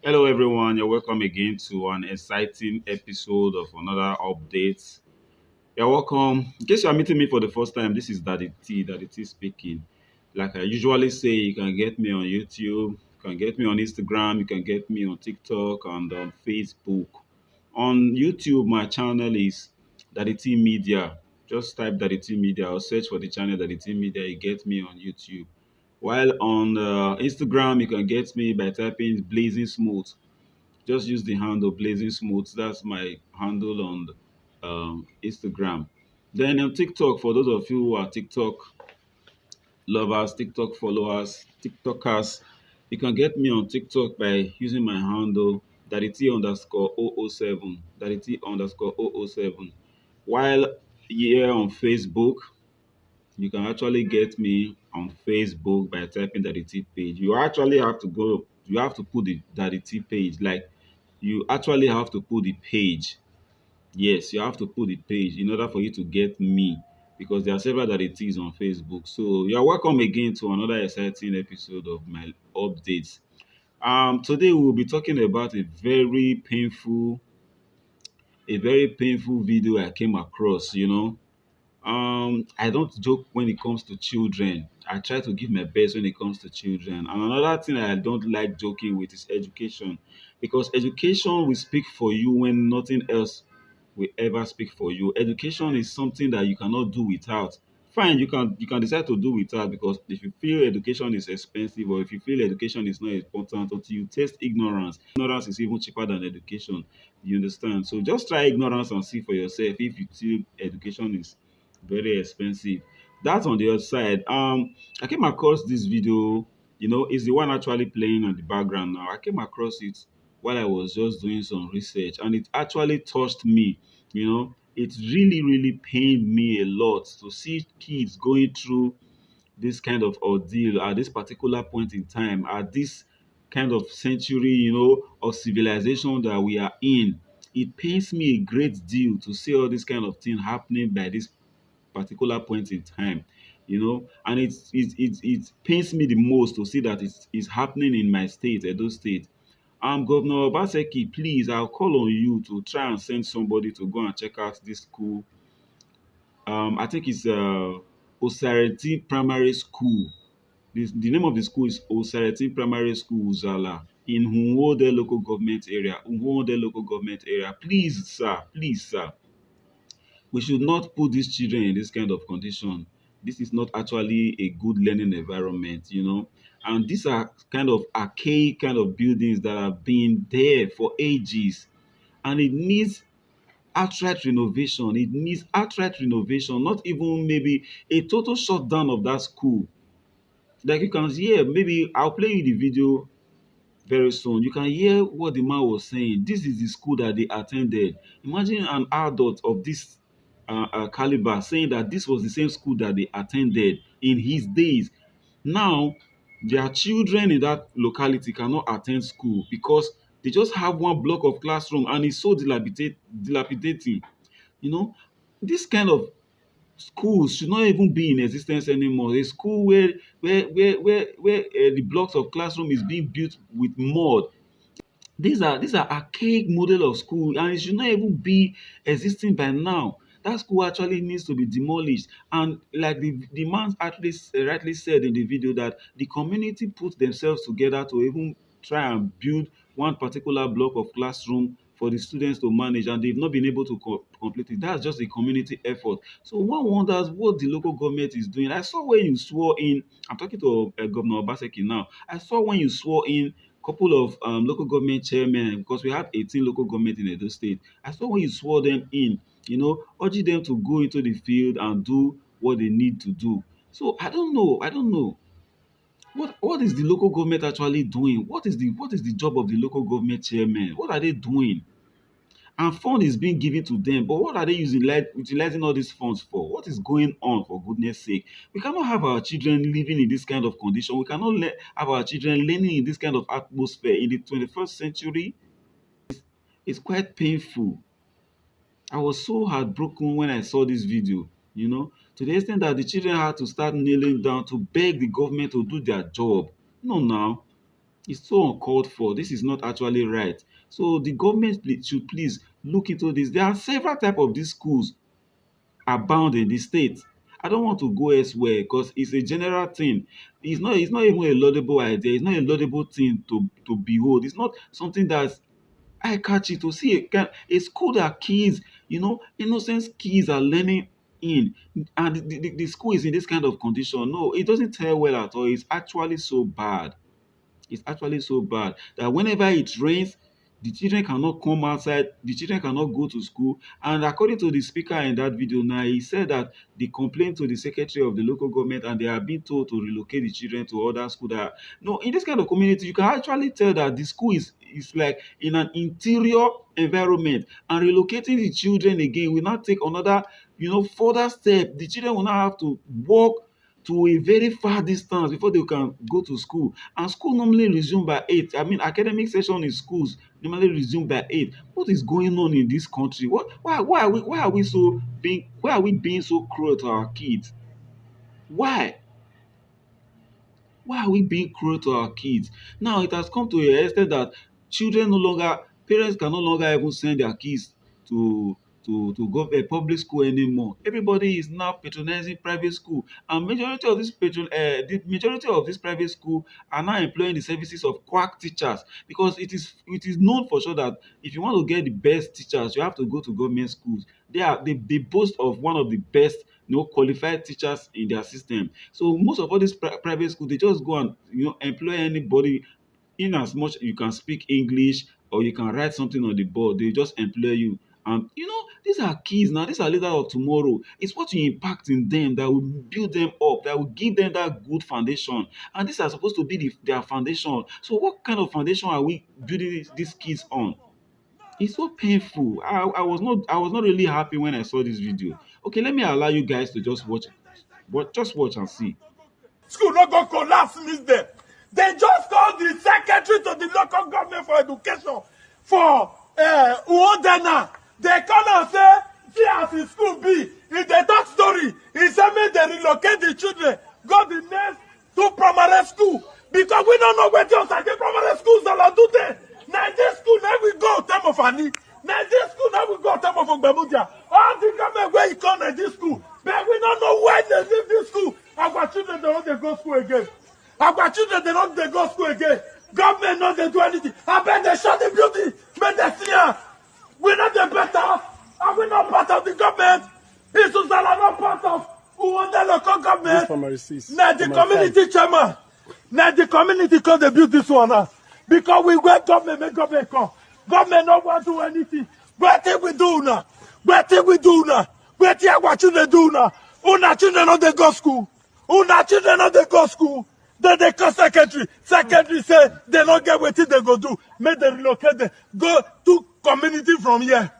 Hello, everyone. You're welcome again to an exciting episode of another update. You're welcome. In case you're meeting me for the first time, this is Daddy T speaking. Like I usually say, you can get me on YouTube, you can get me on Instagram, you can get me on TikTok and on Facebook. On YouTube, my channel is Daddy T Media. Just type Daddy T Media or search for the channel Daddy T Media. You get me on YouTube. While on Instagram, you can get me by typing Blazing Smooth. Just use the handle Blazing Smooth. That's my handle on Instagram. Then on TikTok, for those of you who are TikTok lovers, TikTok followers, TikTokers, you can get me on TikTok by using my handle Daddy underscore 007. Daddy underscore 007. While here on Facebook, you can actually get me on Facebook by typing Daddy T page. You actually have to go, you have to put the Daddy T page. Like you actually have to put the page. Yes, you have to put the page in order for you to get me because there are several Daddy T's on Facebook. So you're welcome again to another exciting episode of my updates. Today we'll be talking about a very painful video I came across. I don't joke when it comes to children. I try to give my best when it comes to children. And another thing I don't like joking with is education, because education will speak for you when nothing else will ever speak for you. Education is something that you cannot do without. Fine, you can decide to do without, because if you feel education is expensive or if you feel education is not important, until you taste ignorance. Ignorance is even cheaper than education. You understand? So just try ignorance and see for yourself if you feel education is very expensive. That's on the other side. I came across this video. It's the one actually playing on the background now. I came across it while I was just doing some research, and it actually touched me. It really, really pained me a lot to see kids going through this kind of ordeal at this particular point in time, at this kind of century, of civilization that we are in. It pains me a great deal to see all this kind of thing happening by this particular point in time. And it pains me the most to see that it's happening in my state, Edo State. Governor Obaseki, please, I'll call on you to try and send somebody to go and check out this school. I think it's Osareti Primary School. The name of the school is Osareti Primary School, Uzala, in Hunwode local government area. Hunwode local government area. Please, sir, we should not put these children in this kind of condition. This is not actually a good learning environment. And these are kind of archaic kind of buildings that have been there for ages, and it needs outright renovation. It needs outright renovation, not even maybe a total shutdown of that school. Like you can hear, maybe I'll play you the video very soon. You can hear what the man was saying. This is the school that they attended. Imagine an adult of this caliber saying that this was the same school that they attended in his days. Now, their children in that locality cannot attend school because they just have one block of classroom and it's so dilapidating. You know, this kind of schools should not even be in existence anymore. A school where the blocks of classroom is being built with mud. These are archaic model of school, and it should not even be existing by now. That school actually needs to be demolished. And like the man actually rightly said in the video, that the community put themselves together to even try and build one particular block of classroom for the students to manage, and they've not been able to complete it. That's just a community effort. So one wonders what the local government is doing. I saw when you swore in, I'm talking to Governor Obaseki now. I saw when you swore in couple of local government chairmen, because we have 18 local government in Edo State. I saw when you swore them in, urging them to go into the field and do what they need to do. So I don't know. I don't know. What is the local government actually doing? What is the job of the local government chairman? What are they doing? And fund is being given to them, but what are they utilizing all these funds for? What is going on, for goodness sake? We cannot have our children living in this kind of condition. We cannot have our children learning in this kind of atmosphere in the 21st century. It's quite painful. I was so heartbroken when I saw this video, to the extent that the children had to start kneeling down to beg the government to do their job. No, now. It's so uncalled for. This is not actually right. So the government should please look into this. There are several type of these schools abound in the state. I don't want to go elsewhere because it's a general thing. It's not even a laudable idea. It's not a laudable thing to behold. It's not something that's eye catchy to see a school that kids, innocent kids are learning in, and the school is in this kind of condition. No, it doesn't tell well at all. It's actually so bad. It's actually so bad that whenever it rains, the children cannot come outside, the children cannot go to school. And according to the speaker in that video now, he said that they complained to the secretary of the local government and they are being told to relocate the children to other school that no, in this kind of community, you can actually tell that the school is like in an interior environment, and relocating the children again will not take another, further step. The children will now have to walk to a very far distance before they can go to school. And school normally resume by 8. I mean, academic session in schools normally resume by 8. What is going on in this country? Why are we being so cruel to our kids? Why? Why are we being cruel to our kids? Now it has come to a extent that parents can no longer even send their kids to to go a public school anymore. Everybody is now patronizing private school, and the majority of this private school are now employing the services of quack teachers, because it is known for sure that if you want to get the best teachers, you have to go to government schools. They boast of one of the best, qualified teachers in their system. So most of all these private schools, they just go and employ anybody. In as much you can speak English or you can write something on the board, they just employ you. And these are kids now, these are leaders of tomorrow. It's what you impact in them that will build them up, that will give them that good foundation. And these are supposed to be their foundation. So what kind of foundation are we building these kids on? It's so painful. I was not really happy when I saw this video. Okay, let me allow you guys to just watch, just watch and see. School no go collapse miss dem. They just call the secretary to the local government for education for Uodena. They call am say see as the school be. If dey talk story, e say make dem relocate the children go the next to primary school, because we don't know wetin Osage primary schools dey do there. Na this school na we go term of Ani. Na this school na we go term of Ogbemudia. All the government wey e come na this school, but we don't know when they leave this school. Our children they don't dey go school again. Our children they don't dey go school again. Government no dey do anything. Abeg dey shut the building. Make dem see am. We no dey better. Are we not part of the government? Isusala not part of Uwanda local government. Na the community chairman. Na the community come dey build this one now. Because we wait government, make government come. Government no want do anything. Wetin we do now? Wetin we do now? Wetin our children do now? Una children no dey go school. Una children no dey go school. Then they call secretary. Secretary say they no get wetin they go do. Make them relocate them. Go to community from here.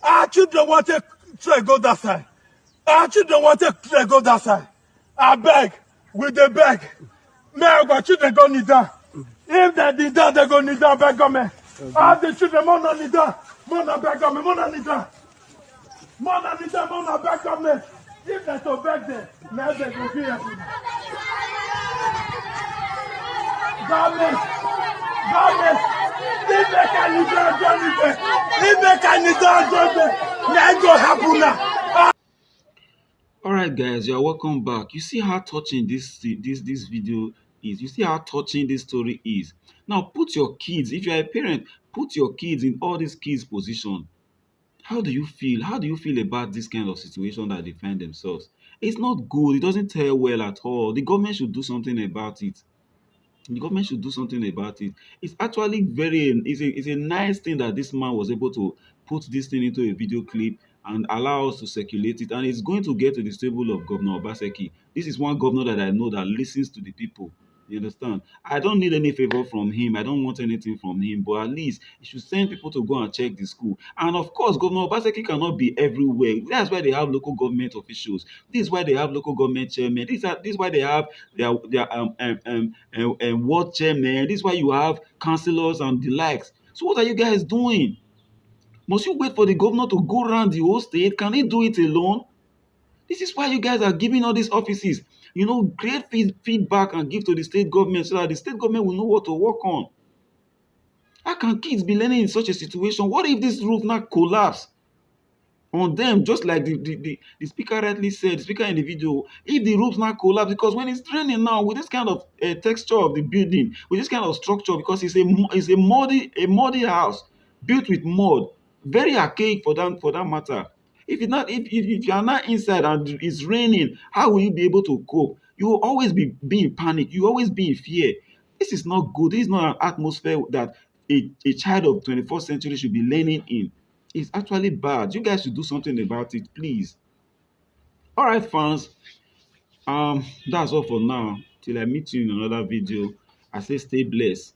Our children want to try go that side. Our children want to try go that side. I beg. We dey beg. May our children go kneel down. If they kneel down, they go kneel down, beg government. All the children, more not kneel down. More not beg government. More not kneel down. More not kneel down. More not beg government. If they to beg them, now they go be helping. Government. Government. If they can kneel down, join them. If they can kneel down, join them. Now go happen now. All right, guys, you're welcome back. You see how touching this video is. You see how touching this story is. Now, put your kids. If you're a parent, put your kids in all these kids' position. How do you feel? How do you feel about this kind of situation that they find themselves? It's not good. It doesn't tell well at all. The government should do something about it. The government should do something about it. It's actually it's a nice thing that this man was able to put this thing into a video clip and allow us to circulate it. And it's going to get to the stable of Governor Obaseki. This is one governor that I know that listens to the people. You understand? I don't need any favor from him. I don't want anything from him. But at least he should send people to go and check the school. And of course, Governor Obaseki cannot be everywhere. That's why they have local government officials. This is why they have local government chairmen. This is why they have their ward chairman. This is why you have councillors and the likes. So what are you guys doing? Must you wait for the governor to go around the whole state? Can he do it alone? This is why you guys are giving all these offices. create feedback and give to the state government so that the state government will know what to work on. How can kids be learning in such a situation? What if this roof now collapse on them, just like the speaker rightly said, the speaker in the video, if the roofs now collapse, because when it's raining now with this kind of texture of the building, with this kind of structure, because it's a muddy house built with mud, very archaic for that matter. If you are not inside and it's raining, how will you be able to cope? You will always be in panic, you will always be in fear. This is not good. This is not an atmosphere that a child of 21st century should be learning in. It's actually bad. You guys should do something about it, please. All right, fans. That's all for now. Till I meet you in another video. I say stay blessed.